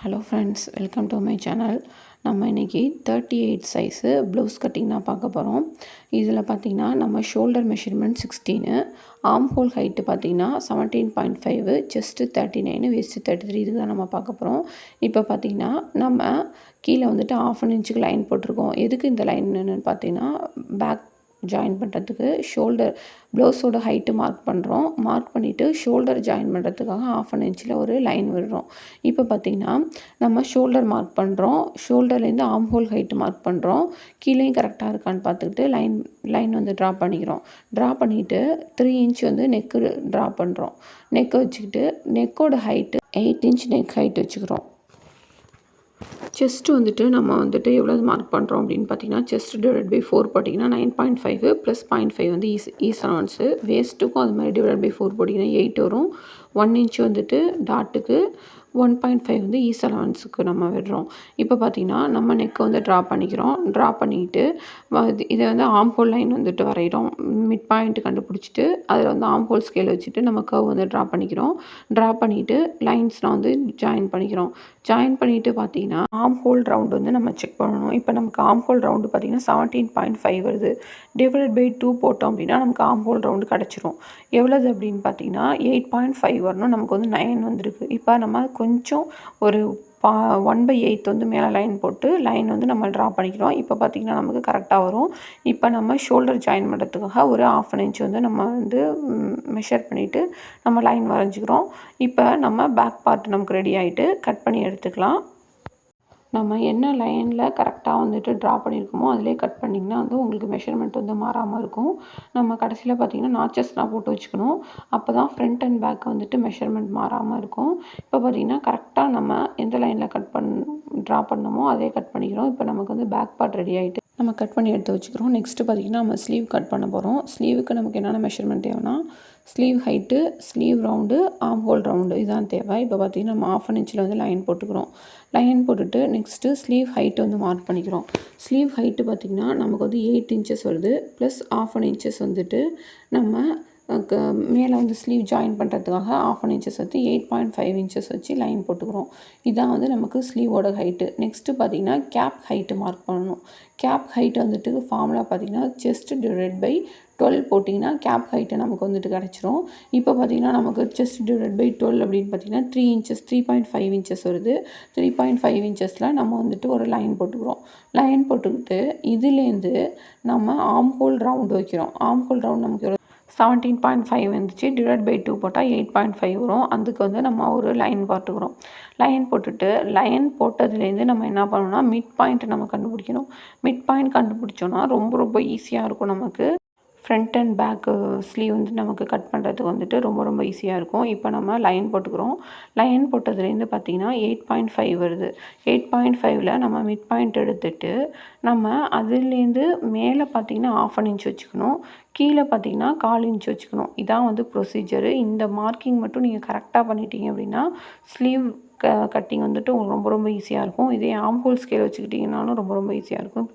Hello friends, welcome to my channel. நம்ம இன்றைக்கி 38 size blouse cutting தான் பார்க்க போகிறோம். இதில் பார்த்திங்கன்னா நம்ம shoulder measurement 16, arm whole height பார்த்திங்கன்னா 17.5, செஸ்ட்டு 39, வேஸ்ட்டு 33. இது தான் நம்ம பார்க்க போகிறோம். இப்போ பார்த்திங்கன்னா நம்ம கீழே வந்துட்டு 1/2 இன்ச்சுக்கு லைன் போட்டிருக்கோம். எதுக்கு இந்த லைன் என்னென்னு பார்த்திங்கன்னா பேக் ஜாயின் பண்ணுறதுக்கு ஷோல்டர் ப்ளவுஸோட ஹைட்டு மார்க் பண்ணுறோம். மார்க் பண்ணிவிட்டு ஷோல்டர் ஜாயின் பண்ணுறதுக்காக 1/2 இன்ச்சில் ஒரு லைன் விடுறோம். இப்போ பார்த்திங்கன்னா நம்ம ஷோல்டர் மார்க் பண்ணுறோம். ஷோல்டர்லேருந்து ஆர்ம் ஹோல் ஹைட்டு மார்க் பண்ணுறோம். கீழேயும் கரெக்டாக இருக்கான்னு பார்த்துக்கிட்டு லைன் வந்து ட்ரா பண்ணிக்கிறோம். ட்ரா பண்ணிவிட்டு 3 இன்ச் வந்து நெக்கு ட்ரா பண்ணுறோம். நெக்கை வச்சுக்கிட்டு நெக்கோட ஹைட்டு 8 இன்ச் நெக் ஹைட் வச்சுக்கிறோம். செஸ்ட்டு வந்துட்டு நம்ம வந்துட்டு எவ்வளோ மார்க் பண்ணுறோம் அப்படின்னு பார்த்தீங்கன்னா, செஸ்ட் டிவைட் பை 4 போட்டிங்கன்னா 9.5 ப்ளஸ் 0.5 வந்து ஈஸலவன்ஸு. வேஸ்ட்டுக்கும் அது மாதிரி டிவைட் பை 4 போட்டிங்கன்னா 8 வரும். 1 இன்ச் வந்துட்டு டாட்டுக்கு, 1.5 வந்து ஈஸலவன்ஸுக்கு நம்ம விடுறோம். இப்போ பார்த்திங்கன்னா நம்ம நெக்கை வந்து ட்ரா பண்ணிக்கிறோம். ட்ரா பண்ணிக்கிட்டு இதை வந்து ஆர்ம் ஹோல் லைன் வந்துட்டு வரைகிறோம். மிட் பாயிண்ட் கண்டுபிடிச்சிட்டு அதில் வந்து ஆர்ம் ஹோல் ஸ்கேல் வச்சுட்டு நம்ம கர்வ் வந்து ட்ரா பண்ணிக்கிறோம். ட்ரா பண்ணிவிட்டு லைன்ஸ்லாம் வந்து ஜாயின் பண்ணிக்கிறோம். ஜாயின் பண்ணிவிட்டு பார்த்திங்கன்னா ஆர்ம் ஹோல் ரவுண்டு வந்து நம்ம செக் பண்ணணும். இப்போ நமக்கு ஆர்ம் ஹோல் ரவுண்டு பார்த்திங்கன்னா 17.5 வருது. டிவைட் பை 2 போட்டோம் அப்படின்னா நமக்கு ஆர்ம் ஹோல் ரவுண்டு கிடச்சிரும். எவ்வளோது அப்படின்னு பார்த்தீங்கன்னா 8.5 வரணும். நமக்கு வந்து 9 வந்திருக்கு. இப்போ நம்ம கொஞ்சம் ஒரு 1/8 வந்து மேலே லைன் போட்டு லைன் வந்து நம்ம ட்ரா பண்ணிக்கிறோம். இப்போ பார்த்திங்கன்னா நமக்கு கரெக்டாக வரும். இப்போ நம்ம ஷோல்டர் ஜாயின் பண்ணுறதுக்காக ஒரு 1/2 இன்ச் வந்து நம்ம வந்து மெஷர் பண்ணிவிட்டு நம்ம லைன் வரைஞ்சிக்கிறோம். இப்போ நம்ம பேக் பார்ட் நமக்கு ரெடி ஆகிட்டு கட் பண்ணி எடுத்துக்கலாம். நம்ம என்ன லைனில் கரெக்டாக வந்துட்டு ட்ரா பண்ணியிருக்கோமோ அதிலே கட் பண்ணிங்கன்னா வந்து உங்களுக்கு மெஷர்மெண்ட் வந்து மாறாமல் இருக்கும். நம்ம கடைசியில் பார்த்திங்கன்னா நாச்சஸ்லாம் போட்டு வச்சுக்கணும். அப்போ தான் ஃப்ரண்ட் அண்ட் பேக் வந்துட்டு மெஷர்மெண்ட் மாறாமல் இருக்கும். இப்போ பார்த்திங்கன்னா கரெக்டாக நம்ம எந்த லைனில் ட்ரா பண்ணமோ அதே கட் பண்ணிக்கிறோம். இப்போ நமக்கு வந்து பேக் பார்ட் ரெடி ஆகிட்டு நம்ம கட் பண்ணி எடுத்து வச்சுக்கிறோம். நெக்ஸ்ட்டு பார்த்திங்கன்னா நம்ம ஸ்லீவ் கட் பண்ண போகிறோம். ஸ்லீவுக்கு நமக்கு என்னென்ன மெஷர்மெண்ட் தேவைன்னா sleeve height, sleeve round, arm whole round இதான் தேவை. இப்போ பார்த்திங்கன்னா நம்ம 1/2 இன்ச்சில் வந்து லைன் போட்டுக்கிறோம். லைன் போட்டுட்டு நெக்ஸ்ட்டு ஸ்லீவ் ஹைட்டு வந்து மார்க் பண்ணிக்கிறோம். ஸ்லீவ் ஹைட்டு பார்த்திங்கன்னா நமக்கு வந்து 8 இன்ச்சஸ் வருது. ப்ளஸ் 1/2 இன்ச்சஸ் வந்துட்டு நம்ம மேலே வந்து ஸ்லீவ் ஜாயின் பண்ணுறதுக்காக 1/2 இன்ச்சஸ் வச்சு 8.5 இன்ச்சஸ் வச்சு லைன் போட்டுக்கிறோம். இதான் வந்து நமக்கு ஸ்லீவோட ஹைட்டு. நெக்ஸ்ட்டு பார்த்திங்கன்னா கேப் ஹைட்டு மார்க் பண்ணணும். கேப் ஹைட் வந்துட்டு ஃபார்முலா பார்த்திங்கன்னா செஸ்ட் டிவைட் பை 12 போட்டிங்கன்னா கேப் ஹைட்டு நமக்கு வந்துட்டு கிடச்சிரும். இப்போ பார்த்திங்கன்னா நமக்கு செஸ்ட் டிவைட் பை 12 அப்படின்னு பார்த்திங்கன்னா 3.5 இன்ச்சஸ் வருது. 3.5 இன்ச்சஸில் நம்ம வந்துட்டு ஒரு லைன் போட்டுக்கிறோம். லைன் போட்டுக்கிட்டு இதுலேருந்து நம்ம ஆர்ம் ஹோல் ரவுண்டு வைக்கிறோம். ஆர்ம் ஹோல் ரவுண்ட் நமக்கு 17.5 வந்துச்சு. டிவைட் பை 2 போட்டால் 8.5 வரும். அதுக்கு வந்து நம்ம ஒரு லைன் போட்டுக்கிறோம். லைன் போட்டுட்டு லைன் போட்டதுலேருந்து நம்ம என்ன பண்ணணும்னா மிட் பாயிண்ட் நம்ம கண்டுபிடிக்கணும். மிட் பாயிண்ட் கண்டுபிடிச்சோன்னா ரொம்ப ஈஸியாக இருக்கும். நமக்கு ஃப்ரண்ட் அண்ட் பேக்கு ஸ்லீவ் வந்து நமக்கு கட் பண்ணுறதுக்கு வந்துட்டு ரொம்ப ஈஸியாக இருக்கும். இப்போ நம்ம லைன் போட்டுக்கிறோம். லைன் போட்டதுலேருந்து பார்த்திங்கன்னா 8.5 வருது. 8.5ல் நம்ம மிட் பாயிண்ட் எடுத்துகிட்டு நம்ம அதுலேருந்து மேலே பார்த்திங்கன்னா 1/2 இன்ச் வச்சுக்கணும். கீழே பார்த்திங்கன்னா 1/4 இன்ச் வச்சுக்கணும். இதான் வந்து ப்ரொசீஜரு. இந்த மார்க்கிங் மட்டும் நீங்கள் கரெக்டாக பண்ணிட்டீங்க அப்படின்னா ஸ்லீவ் கட்டிங் வந்துட்டு உங்களுக்கு ரொம்ப ஈஸியாக இருக்கும். இதே ஆர்ம் ஹோல் ஸ்கேல் வச்சுக்கிட்டிங்கனாலும் ரொம்ப ஈஸியாக இருக்கும்.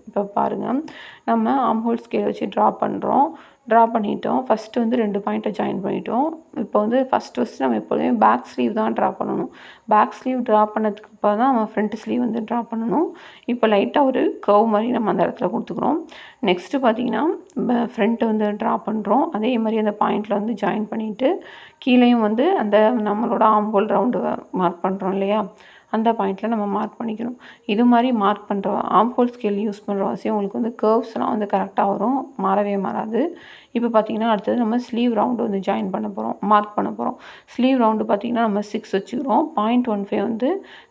இப்போ பாருங்கள், நம்ம ஆர்ம் ஹோல் ஸ்கேல் வச்சு ட்ரா பண்ணுறோம். ட்ரா பண்ணிட்டோம். ஃபஸ்ட்டு வந்து 2 பாயிண்ட்டை ஜாயின் பண்ணிட்டோம். இப்போ வந்து ஃபஸ்ட்டு நம்ம எப்போதுமே பேக் ஸ்லீவ் தான் ட்ரா பண்ணணும். பேக் ஸ்லீவ் ட்ரா பண்ணதுக்கு அப்புறம் தான் நம்ம ஃப்ரண்ட் ஸ்லீவ் வந்து ட்ரா பண்ணணும். இப்போ லைட்டாக ஒரு கர்வ் மாதிரி நம்ம அந்த இடத்துல கொடுத்துக்கிறோம். நெக்ஸ்ட்டு பார்த்திங்கன்னா ஃப்ரண்ட்டு வந்து ட்ரா பண்ணுறோம். அதே மாதிரி அந்த பாயிண்டில் வந்து ஜாயின் பண்ணிவிட்டு கீழேயும் வந்து அந்த நம்மளோட ஆர்ம் ஹோல் ரவுண்டு மார்க் பண்ணுறோம் இல்லையா, அந்த பாயிண்டில் நம்ம மார்க் பண்ணிக்கணும். இது மாதிரி மார்க் பண்ணுற ஆர்ம் ஹோல் ஸ்கேல் யூஸ் பண்ணுற அவசியம் உங்களுக்கு வந்து கர்வ்ஸ்லாம் வந்து கரெக்டாக வரும், மாறவே மாறாது. இப்போ பார்த்திங்கன்னா அடுத்தது நம்ம ஸ்லீவ் ரவுண்டு வந்து ஜாயின் பண்ண போகிறோம், மார்க் பண்ண போகிறோம். ஸ்லீவ் ரவுண்டு பார்த்திங்கன்னா நம்ம 6 வச்சுக்கிறோம். 0.15 வந்து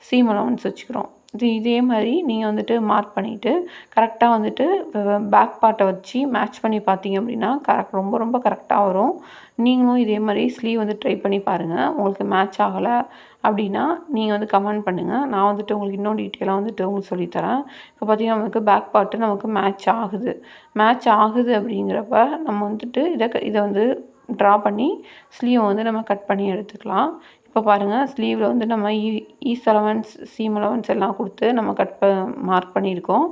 சீம் அலவன்ஸ் வச்சுக்கிறோம். இதே மாதிரி நீங்கள் வந்துட்டு மார்க் பண்ணிவிட்டு கரெக்டாக வந்துட்டு பேக் பார்ட்டை வச்சு மேட்ச் பண்ணி பார்த்தீங்க அப்படின்னா ரொம்ப கரெக்டாக வரும். நீங்களும் இதே மாதிரி ஸ்லீவ் வந்து ட்ரை பண்ணி பாருங்கள். உங்களுக்கு மேட்ச் ஆகலை அப்படின்னா நீங்கள் வந்து கமெண்ட் பண்ணுங்கள். நான் வந்துட்டு உங்களுக்கு இன்னும் டீட்டெயிலாக வந்துட்டு உங்களுக்கு சொல்லித்தரேன். இப்போ பார்த்திங்கன்னா நமக்கு பேக் பார்ட்டு நமக்கு மேட்ச் ஆகுது அப்படிங்கிறப்ப நம்ம வந்துட்டு இதை வந்து ட்ரா பண்ணி ஸ்லீவை வந்து நம்ம கட் பண்ணி எடுத்துக்கலாம். இப்போ இப்போ பாருங்கள் ஸ்லீவில் வந்து நம்ம ஈஸ் அலவன்ஸ் சீம் அலவன்ஸ் எல்லாம் கொடுத்து நம்ம மார்க் பண்ணியிருக்கோம்.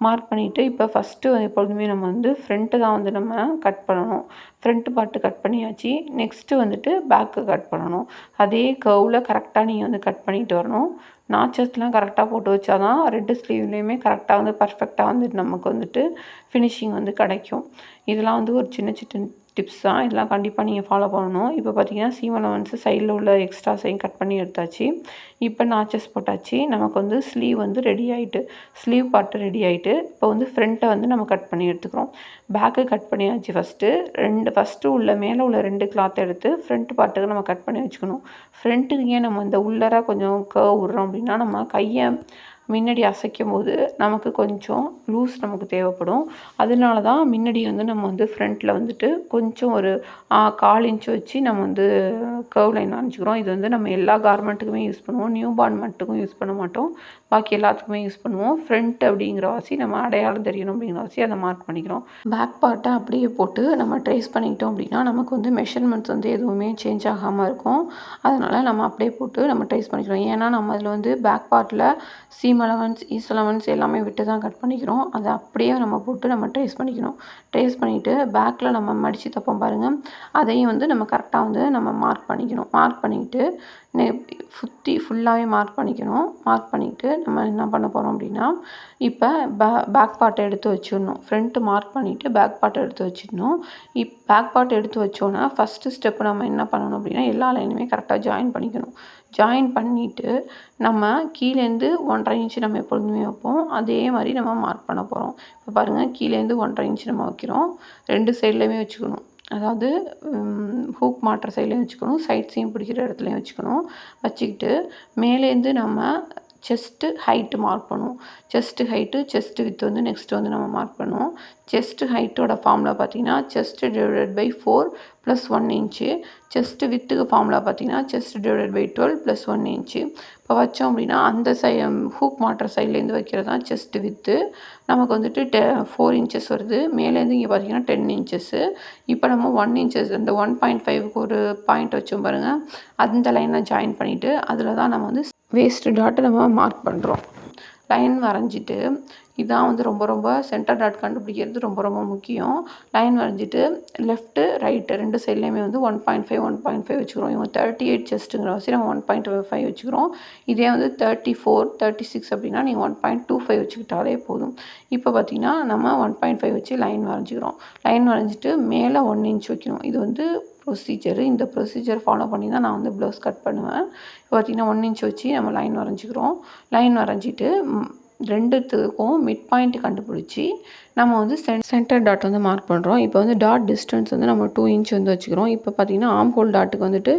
மார்க் பண்ணிவிட்டு இப்போ ஃபஸ்ட்டு எப்பொழுதுமே நம்ம வந்து ஃப்ரண்ட்டு தான் வந்து நம்ம கட் பண்ணணும். ஃப்ரண்ட்டு பார்ட்டு கட் பண்ணியாச்சு. நெக்ஸ்ட்டு வந்துட்டு பேக்கு கட் பண்ணணும். அதே கர்வில் கரெக்டாக நீங்கள் வந்து கட் பண்ணிட்டு வரணும். நாச்சஸ்லாம் கரெக்டாக போட்டு வச்சா தான் 2 ஸ்லீவ்லேயுமே கரெக்டாக வந்து பர்ஃபெக்டாக வந்துட்டு நமக்கு வந்துட்டு ஃபினிஷிங் வந்து கிடைக்கும். இதெல்லாம் வந்து ஒரு சின்ன சின்ன டிப்ஸ் தான். இதெல்லாம் கண்டிப்பாக நீங்கள் ஃபாலோ பண்ணணும். இப்போ பார்த்தீங்கன்னா சீம் அலவன்ஸு சைடில் உள்ள எக்ஸ்ட்ராஸையும் கட் பண்ணி எடுத்தாச்சு. இப்போ நாச்சஸ் போட்டாச்சு. நமக்கு வந்து ஸ்லீவ் வந்து ரெடி ஆகிட்டு, ஸ்லீவ் பார்ட்டு ரெடி ஆகிட்டு. இப்போ வந்து ஃப்ரண்ட்டை வந்து நம்ம கட் பண்ணி எடுத்துக்கிறோம். பேக்கு கட் பண்ணியாச்சு. ஃபஸ்ட்டு உள்ள மேலே உள்ள 2 கிளாத் எடுத்து ஃப்ரண்ட் பார்ட்டுக்கு நம்ம கட் பண்ணி வச்சுக்கணும். ஃப்ரண்ட்டுக்கு ஏன் நம்ம இந்த உள்ளார கொஞ்சம் கர்வ் விட்றோம் அப்படின்னா, நம்ம கையை முன்னாடி அசைக்கும் போது நமக்கு கொஞ்சம் லூஸ் நமக்கு தேவைப்படும். அதனால தான் முன்னாடி வந்து நம்ம வந்து ஃப்ரண்ட்டில் வந்துட்டு கொஞ்சம் ஒரு 1/4 இன்ச் வச்சு நம்ம வந்து கர்வ் லைன் வரைஞ்சிக்கிறோம். இது வந்து நம்ம எல்லா கார்மெண்ட்டுக்குமே யூஸ் பண்ணுவோம். நியூ பார்ன் மட்டுக்கும் யூஸ் பண்ண மாட்டோம். பாக்கி எல்லாத்துக்குமே யூஸ் பண்ணுவோம். ஃப்ரண்ட் அப்படிங்கிற வாசி நம்ம அடையாளம் தெரியணும் அப்படிங்கிற வாசி அதை மார்க் பண்ணிக்கிறோம். பேக் பார்ட்டை அப்படியே போட்டு நம்ம ட்ரேஸ் பண்ணிக்கிட்டோம் அப்படின்னா நமக்கு வந்து மெஷர்மெண்ட்ஸ் வந்து எதுவுமே சேஞ்ச் ஆகாமல் இருக்கும். அதனால் நம்ம அப்படியே போட்டு நம்ம ட்ரேஸ் பண்ணிக்கிறோம். ஏன்னா நம்ம அதில் வந்து பேக் பார்ட்டில் சீம் அலவன்ஸ் ஈஸ் அலவன்ஸ் எல்லாமே விட்டு தான் கட் பண்ணிக்கிறோம். அதை அப்படியே நம்ம போட்டு நம்ம ட்ரேஸ் பண்ணிக்கணும். ட்ரேஸ் பண்ணிவிட்டு பேக்கில் நம்ம மடித்து தப்போம் பாருங்கள், அதையும் வந்து நம்ம கரெக்டாக வந்து நம்ம மார்க் பண்ணிக்கணும். மார்க் பண்ணிக்கிட்டு சுற்றி ஃபுல்லாகவே மார்க் பண்ணிக்கணும். மார்க் பண்ணிவிட்டு நம்ம என்ன பண்ண போகிறோம் அப்படின்னா, இப்போ பேக் பார்ட்டை எடுத்து வச்சிடணும். ஃப்ரண்ட்டு மார்க் பண்ணிவிட்டு பேக் பார்ட்டை எடுத்து வச்சிடணும். பேக் பார்ட் எடுத்து வச்சோன்னா ஃபஸ்ட்டு ஸ்டெப்பு நம்ம என்ன பண்ணணும் அப்படின்னா, எல்லா லைனுமே கரெக்டாக ஜாயின் பண்ணிக்கணும். ஜாயின் பண்ணிவிட்டு நம்ம கீழேருந்து 1.5 இன்ச்சு நம்ம எப்பொழுதுமே வைப்போம். அதே மாதிரி நம்ம மார்க் பண்ண போகிறோம். இப்போ பாருங்கள், கீழேருந்து 1.5 இன்ச்சு நம்ம வைக்கிறோம். 2 சைட்லேயுமே வச்சுக்கணும். அதாவது ஹூக் மாட்டுற சைட்லேயும் வச்சுக்கணும், சைட் சீம் பிடிக்கிற இடத்துலையும் வச்சுக்கணும். வச்சுக்கிட்டு மேலேருந்து நம்ம செஸ்ட்டு ஹைட்டு மார்க் பண்ணுவோம். செஸ்ட்டு ஹைட்டு, செஸ்ட்டு வித்து வந்து நெக்ஸ்ட்டு வந்து நம்ம மார்க் பண்ணுவோம். செஸ்ட்டு ஹைட்டோட ஃபார்முலா பார்த்திங்கன்னா chest divided by 4 + 1 inch. Chest வித்துக்கு ஃபார்முலா பார்த்திங்கன்னா செஸ்ட்டு டிவைடட் பை 12 + 1 இன்ச்சு. இப்போ வச்சோம் அப்படின்னா அந்த ஹூக் மாட்டுற சைட்லேருந்து வைக்கிறது தான் செஸ்ட்டு வித்து. நமக்கு வந்துட்டு 4 இன்ச்சஸ் வருது. மேலேருந்து இங்கே பார்த்திங்கன்னா 10 இன்ச்சஸ்ஸு. இப்போ நம்ம 1 இன்ச்சஸ் இந்த 1.5க்கு ஒரு பாயிண்ட் வச்சோம் பாருங்கள், அந்த லைனை ஜாயின் பண்ணிவிட்டு அதில் தான் நம்ம வந்து வேஸ்ட்டு டாட்டை நம்ம மார்க் பண்ணுறோம். லைன் வரைஞ்சிட்டு இதான் வந்து ரொம்ப சென்டர் டாட் கண்டுபிடிக்கிறது ரொம்ப முக்கியம். லைன் வரைஞ்சிட்டு லெஃப்ட்டு ரைட்டு 2 சைட்லேயுமே வந்து 1.5 வச்சுக்கிறோம். இவங்க 38 செஸ்ட்டுங்கிற வச்சு நம்ம 1.5 வச்சுக்கிறோம். இதே வந்து 34 36 அப்படின்னா நீங்கள் 1.25 வச்சுக்கிட்டாலே போதும். இப்போ பார்த்திங்கன்னா நம்ம 1.5 வச்சு லைன் வரைஞ்சிக்கிறோம். லைன் வரைஞ்சிட்டு மேலே 1 இன்ச் வைக்கணும். இது வந்து ப்ரொசீஜரு. இந்த ப்ரொசீஜர் ஃபாலோ பண்ணி தான் நான் வந்து ப்ளவுஸ் கட் பண்ணுவேன். இப்போ பார்த்திங்கன்னா 1 இன்ச் வச்சு நம்ம லைன் வரைஞ்சிக்கிறோம். லைன் வரைஞ்சிட்டு 2த்துக்கும் மிட் பாயிண்ட் கண்டுபிடிச்சி நம்ம வந்து சென்டர் டாட் வந்து மார்க் பண்ணுறோம். இப்போ வந்து டாட் டிஸ்டன்ஸ் வந்து நம்ம 2 இன்ச் வந்து வச்சுக்கிறோம். இப்போ பார்த்திங்கன்னா ஆம் ஹோல் டாட்டுக்கு வந்துட்டு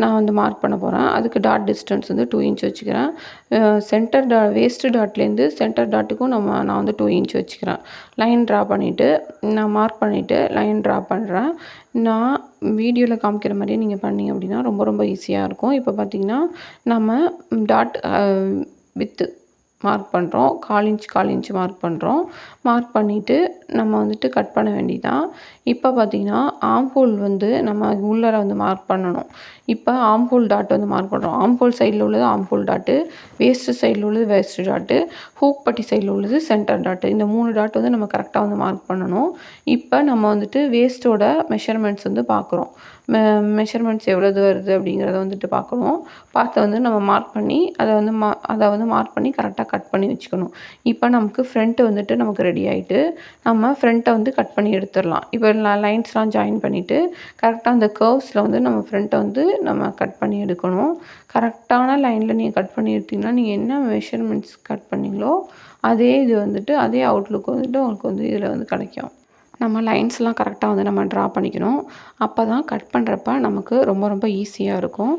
நான் வந்து மார்க் பண்ண போகிறேன். அதுக்கு டாட் டிஸ்டன்ஸ் வந்து 2 இன்ச் வச்சுக்கிறேன். வேஸ்ட்டு டாட்லேருந்து சென்டர் டாட்டுக்கும் நான் வந்து 2 இன்ச் வச்சுக்கிறேன். லைன் ட்ரா பண்ணிவிட்டு நான் மார்க் பண்ணிவிட்டு லைன் ட்ரா பண்ணுறேன். நான் வீடியோவில் காமிக்கிற மாதிரியே நீங்கள் பண்ணிங்க அப்படின்னா ரொம்ப ஈஸியாக இருக்கும். இப்போ பார்த்திங்கன்னா நம்ம டாட் வித்து மார்க் பண்ணுறோம். 1/4 இன்ச் மார்க் பண்ணுறோம். மார்க் பண்ணிவிட்டு நம்ம வந்துட்டு கட் பண்ண வேண்டியதான். இப்போ பார்த்திங்கன்னா ஆம் ஹோல் வந்து நம்ம உள்ளார வந்து மார்க் பண்ணணும். இப்போ ஆம் ஹோல் டாட் வந்து மார்க் பண்ணுறோம். ஆம் ஹோல் சைடில் உள்ளது ஆம் ஹோல் டாட்டு, வேஸ்ட்டு சைடில் உள்ளது வேஸ்ட்டு டாட்டு, ஹூக் பட்டி சைடில் உள்ளது சென்டர் டாட்டு. இந்த 3 டாட் வந்து நம்ம கரெக்டாக வந்து மார்க் பண்ணணும். இப்போ நம்ம வந்துட்டு வேஸ்ட்டோட மெஷர்மெண்ட்ஸ் வந்து பார்க்குறோம். மெஷர்மெண்ட்ஸ் எவ்வளோது வருது அப்படிங்கிறத வந்துட்டு பார்க்கணும். பார்த்து வந்து நம்ம மார்க் பண்ணி அதை வந்து மார்க் பண்ணி கரெக்டாக கட் பண்ணி வச்சுக்கணும். இப்போ நமக்கு ஃப்ரண்ட்டு வந்துட்டு நமக்கு ரெடி ஆகிட்டு நம்ம ஃப்ரண்ட்டை வந்து கட் பண்ணி எடுத்துடலாம். இப்போ லைன்ஸ்லாம் ஜாயின் பண்ணிவிட்டு கரெக்டாக அந்த கர்வ்ஸில் வந்து நம்ம ஃப்ரண்ட்டை வந்து நம்ம கட் பண்ணி எடுக்கணும். கரெக்டான லைனில் நீங்கள் கட் பண்ணி எடுத்திங்கன்னா நீங்கள் என்ன மெஷர்மெண்ட்ஸ் கட் பண்ணிங்களோ அதே இது வந்துட்டு அதே அவுட்லுக் வந்துட்டு உங்களுக்கு வந்து இதில் வந்து கிடைக்கும். நம்ம லைன்ஸ்லாம் கரெக்டாக வந்து நம்ம ட்ரா பண்ணிக்கணும். அப்போ தான் கட் பண்ணுறப்ப நமக்கு ரொம்ப ஈஸியாக இருக்கும்.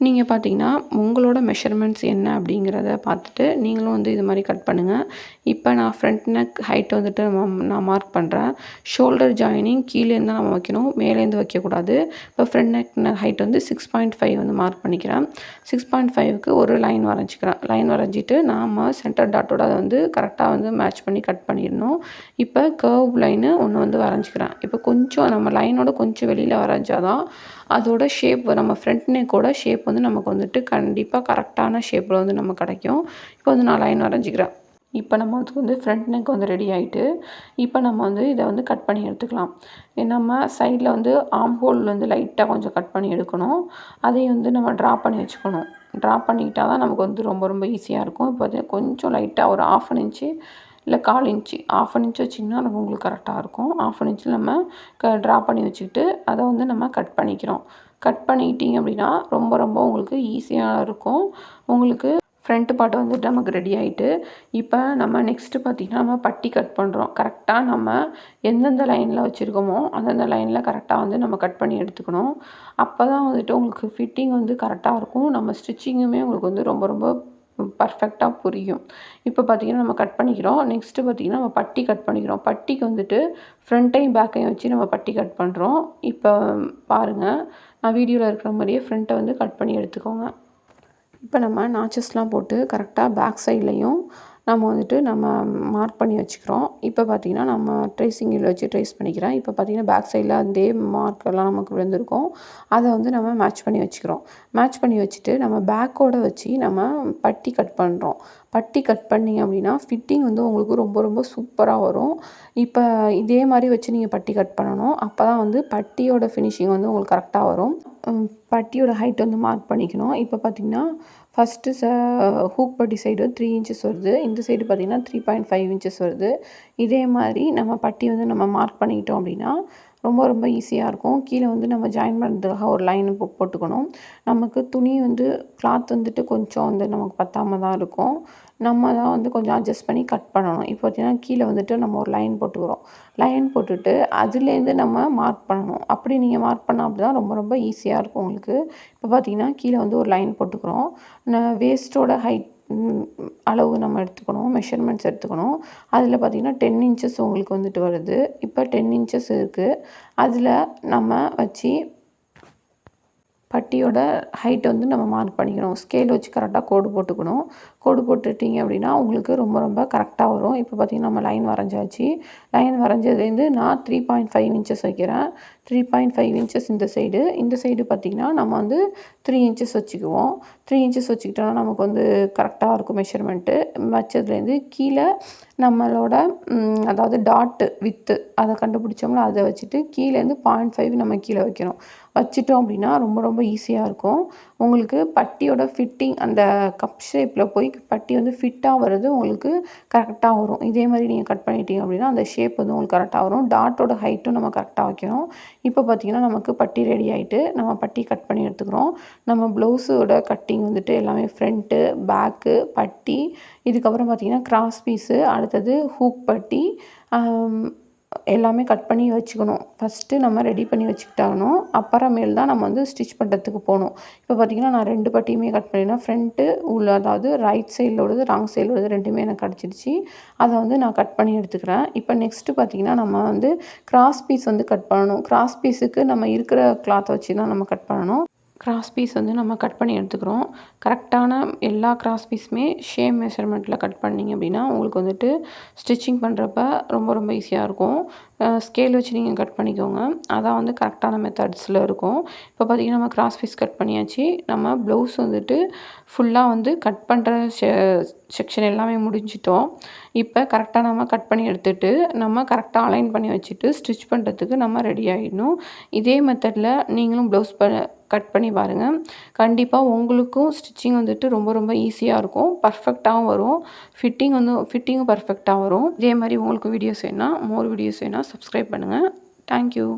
நீங்கள் பார்த்தீங்கன்னா உங்களோட மெஷர்மெண்ட்ஸ் என்ன அப்படிங்கிறத பார்த்துட்டு நீங்களும் வந்து இது மாதிரி கட் பண்ணுங்கள். இப்போ நான் ஃப்ரண்ட் நெக் ஹைட் வந்துட்டு நான் மார்க் பண்ணுறேன். ஷோல்டர் ஜாயினிங் கீழேருந்து தான் நம்ம வைக்கணும், மேலேருந்து வைக்கக்கூடாது. இப்போ ஃப்ரண்ட் நெக் ஹைட் வந்து 6.5 வந்து மார்க் பண்ணிக்கிறேன். 6.5க்கு ஒரு லைன் வரைஞ்சிக்கிறேன். லைன் வரைஞ்சிட்டு நாம் சென்டர் டாட்டோட அதை வந்து கரெக்டாக வந்து மேட்ச் பண்ணி கட் பண்ணிடணும். இப்போ கர்வ் லைனு ஒன்று வந்து வந்து வரைஞ்சிக்கிறேன். இப்போ கொஞ்சம் நம்ம லைனோட கொஞ்சம் வெளியில் வரைஞ்சா தான் அதோட ஷேப் நம்ம ஃப்ரண்ட் நெக்கோட ஷேப் வந்து நமக்கு வந்துட்டு கண்டிப்பாக கரெக்டான ஷேப்பில் வந்து நமக்கு கிடைக்கும். இப்போ வந்து நான் லைன் வரைஞ்சிக்கிறேன். இப்போ நம்ம வந்து ஃப்ரண்ட் நெக் வந்து ரெடி ஆகிட்டு இப்போ நம்ம வந்து இதை வந்து கட் பண்ணி எடுத்துக்கலாம். நம்ம சைடில் வந்து ஆர்ம் ஹோல் வந்து லைட்டாக கொஞ்சம் கட் பண்ணி எடுக்கணும். அதையும் வந்து நம்ம ட்ரா பண்ணி வச்சுக்கணும். ட்ரா பண்ணிக்கிட்டா தான் நமக்கு வந்து ரொம்ப ரொம்ப ஈஸியாக இருக்கும். இப்போ வந்து கொஞ்சம் லைட்டாக ஒரு 1/2 இன்ச்சு இல்லை 1/4 இன்ச்சு 1/2 இன்ச் வச்சிங்கன்னா நமக்கு உங்களுக்கு கரெக்டாக இருக்கும். 1/2 இன்ச்சில் நம்ம ட்ரா பண்ணி வச்சுக்கிட்டு அதை வந்து நம்ம கட் பண்ணிக்கிறோம். கட் பண்ணிக்கிட்டிங்க அப்படின்னா ரொம்ப ரொம்ப உங்களுக்கு ஈஸியாக இருக்கும். உங்களுக்கு ஃப்ரண்ட் பார்ட் வந்துட்டு நமக்கு ரெடி ஆகிட்டு இப்போ நம்ம நெக்ஸ்ட்டு பார்த்திங்கன்னா நம்ம பட்டி கட் பண்ணுறோம். கரெக்டாக நம்ம எந்தெந்த லைனில் வச்சுருக்கோமோ அந்தந்த லைனில் கரெக்டாக வந்து நம்ம கட் பண்ணி எடுத்துக்கணும். அப்போ தான் வந்துட்டு உங்களுக்கு ஃபிட்டிங் வந்து கரெக்டாக இருக்கும். நம்ம ஸ்டிச்சிங்குமே உங்களுக்கு வந்து ரொம்ப ரொம்ப பர்ஃபெக்டாக புரியும். இப்போ பார்த்திங்கன்னா நம்ம கட் பண்ணிக்கிறோம். நெக்ஸ்ட்டு பார்த்திங்கன்னா நம்ம பட்டி கட் பண்ணிக்கிறோம். பட்டிக்கு வந்துட்டு ஃப்ரண்ட்டையும் பேக்கையும் வச்சு நம்ம பட்டி கட் பண்ணுறோம். இப்போ பாருங்கள், நான் வீடியோவில் இருக்கிற மாதிரியே ஃப்ரண்ட்டை வந்து கட் பண்ணி எடுத்துக்கோங்க. இப்போ நம்ம நாச்சஸ்லாம் போட்டு கரெக்டாக பேக் சைட்லேயும் நம்ம வந்துட்டு நம்ம மார்க் பண்ணி வச்சுக்கிறோம். இப்போ பார்த்திங்கன்னா நம்ம ட்ரேசிங் வீல் வச்சு ட்ரேஸ் பண்ணிக்கிறேன். இப்போ பார்த்திங்கன்னா பேக் சைடில் அதே மார்க்கெல்லாம் நமக்கு விழுந்திருக்கும். அதை வந்து நம்ம மேட்ச் பண்ணி வச்சுக்கிறோம். மேட்ச் பண்ணி வச்சுட்டு நம்ம பேக்கோடு வச்சு நம்ம பட்டி கட் பண்ணுறோம். பட்டி கட் பண்ணிங்க அப்படின்னா ஃபிட்டிங் வந்து உங்களுக்கு ரொம்ப ரொம்ப சூப்பராக வரும். இப்போ இதே மாதிரி வச்சு நீங்கள் பட்டி கட் பண்ணணும். அப்போ தான் வந்து பட்டியோட ஃபினிஷிங் வந்து உங்களுக்கு கரெக்டாக வரும். பட்டியோட ஹைட் வந்து மார்க் பண்ணிக்கணும். இப்போ பார்த்திங்கன்னா ஃபஸ்ட்டு ஹூக் பட்டி சைடு 3 இன்ச்சஸ் வருது. இந்த சைடு பார்த்திங்கன்னா 3.5 இன்ச்சஸ் வருது. இதே மாதிரி நம்ம பட்டி வந்து நம்ம மார்க் பண்ணிக்கிட்டோம் அப்படின்னா ரொம்ப ரொம்ப ஈஸியாக இருக்கும். கீழே வந்து நம்ம ஜாயின் பண்ணுறதுக்காக ஒரு லைன் போட்டுக்கணும். நமக்கு துணி வந்து கிளாத் வந்துட்டு கொஞ்சம் வந்து நமக்கு பத்தாமல் தான் இருக்கும். நம்ம தான் வந்து கொஞ்சம் அட்ஜஸ்ட் பண்ணி கட் பண்ணணும். இப்போ பார்த்திங்கன்னா கீழே வந்துட்டு நம்ம ஒரு லைன் போட்டுக்கிறோம். லைன் போட்டுட்டு அதுலேருந்து நம்ம மார்க் பண்ணணும். அப்படி நீங்கள் மார்க் பண்ணால் அப்படி தான் ரொம்ப ரொம்ப ஈஸியாக இருக்கும் உங்களுக்கு. இப்போ பார்த்திங்கன்னா கீழே வந்து ஒரு லைன் போட்டுக்கிறோம். வேஸ்ட்டோட ஹைட் அளவு நம்ம எடுத்துக்கணும். மெஷர்மெண்ட்ஸ் எடுத்துக்கணும். அதில் பார்த்திங்கன்னா 10 இன்ச்சஸ் உங்களுக்கு வந்துட்டு வருது. இப்போ 10 இன்ச்சஸ் இருக்குது. அதில் நம்ம வச்சு பட்டியோட ஹைட் வந்து நம்ம மார்க் பண்ணிக்கணும். ஸ்கேல் வச்சு கரெக்டாக கோடு போட்டுக்கணும். கோடு போட்டுட்டிங்க அப்படின்னா உங்களுக்கு ரொம்ப ரொம்ப கரெக்டாக வரும். இப்போ பார்த்திங்கன்னா நம்ம லைன் வரைஞ்சாச்சு. லைன் வரைஞ்சதுலேருந்து நான் 3.5 இன்ச்சஸ் வைக்கிறேன். 3.5 இன்ச்சஸ் இந்த சைடு பார்த்திங்கன்னா நம்ம வந்து 3 இன்ச்சஸ் வச்சுக்குவோம். 3 இன்ச்சஸ் வச்சுக்கிட்டோன்னா நமக்கு வந்து கரெக்டாக இருக்கும் மெஷர்மெண்ட்டு. வச்சதுலேருந்து கீழே நம்மளோட அதாவது டாட்டு வித்து அதை கண்டுபிடிச்சோம்ல, அதை வச்சுட்டு கீழேருந்து 0.5 நம்ம கீழே வைக்கணும். வச்சிட்டோம் அப்படின்னா ரொம்ப ரொம்ப ஈஸியாக இருக்கும். உங்களுக்கு பட்டியோட ஃபிட்டிங் அந்த கப் ஷேப்பில் போய் பட்டி வந்து ஃபிட்டாக வர்றது உங்களுக்கு கரெக்டாக வரும். இதே மாதிரி நீங்கள் கட் பண்ணிட்டீங்க அப்படின்னா அந்த ஷேப் வந்து உங்களுக்கு கரெக்டாக வரும். டாட்டோட ஹைட்டும் நம்ம கரெக்டாக வைக்கணும். இப்போ பார்த்திங்கன்னா நமக்கு பட்டி ரெடி ஆகிட்டு நம்ம பட்டி கட் பண்ணி எடுத்துக்கிறோம். நம்ம ப்ளவுஸோட கட்டிங் வந்துட்டு எல்லாமே ஃப்ரண்ட்டு, பேக்கு, பட்டி, இதுக்கப்புறம் பார்த்திங்கன்னா கிராஸ் பீஸு, அடுத்தது ஹூக் பட்டி எல்லாமே கட் பண்ணி வச்சுக்கணும். ஃபஸ்ட்டு நம்ம ரெடி பண்ணி வச்சுக்கிட்டாகணும். அப்புறமேல் தான் நம்ம வந்து ஸ்டிச் பண்ணுறதுக்கு போகணும். இப்போ பார்த்திங்கன்னா நான் 2 பட்டியுமே கட் பண்ணிட்டேன். ஃப்ரண்ட்டு உள்ள அதாவது ரைட் சைடில் உள்ளது, ராங் சைடில் உள்ளது 2மே எனக்கு கிடச்சிடுச்சு. அதை வந்து நான் கட் பண்ணி எடுத்துக்கிறேன். இப்போ நெக்ஸ்ட்டு பார்த்திங்கன்னா நம்ம வந்து கிராஸ் பீஸ் வந்து கட் பண்ணணும். கிராஸ் பீஸுக்கு நம்ம இருக்கிற கிளாத்தை வச்சு தான் நம்ம கட் பண்ணணும். கிராஸ் பீஸ் வந்து நம்ம கட் பண்ணி எடுத்துக்கிறோம். கரெக்டான எல்லா கிராஸ் பீஸுமே சேம் மெஷர்மெண்ட்டில் கட் பண்ணிங்க அப்படின்னா உங்களுக்கு வந்துட்டு ஸ்டிச்சிங் பண்ணுறப்ப ரொம்ப ரொம்ப ஈஸியாக இருக்கும். ஸ்கேல் வச்சு நீங்கள் கட் பண்ணிக்கோங்க. அதான் வந்து கரெக்டான மெத்தட்ஸில் இருக்கும். இப்போ பார்த்திங்கன்னா நம்ம கிராஸ் பீஸ் கட் பண்ணியாச்சு. நம்ம ப்ளவுஸ் வந்துட்டு ஃபுல்லாக வந்து கட் பண்ணுற செக்ஷன் எல்லாமே முடிஞ்சிட்டோம். இப்போ கரெக்டாக நம்ம கட் பண்ணி எடுத்துகிட்டு நம்ம கரெக்டாக அலைன் பண்ணி வச்சுட்டு ஸ்டிச் பண்ணுறதுக்கு நம்ம ரெடி ஆகிடணும். இதே மெத்தடில் நீங்களும் ப்ளவுஸ் கட் பண்ணி பாருங்கள். கண்டிப்பாக உங்களுக்கும் ஸ்டிச்சிங் வந்துட்டு ரொம்ப ரொம்ப ஈஸியாக இருக்கும். பர்ஃபெக்டாகவும் வரும். ஃபிட்டிங்கும் பர்ஃபெக்டாக வரும். இதே மாதிரி உங்களுக்கு வீடியோஸ் வேணுன்னா மோர் வீடியோஸ் வேணுன்னா சப்ஸ்கிரைப் பண்ணுங்கள். தேங்க்யூ.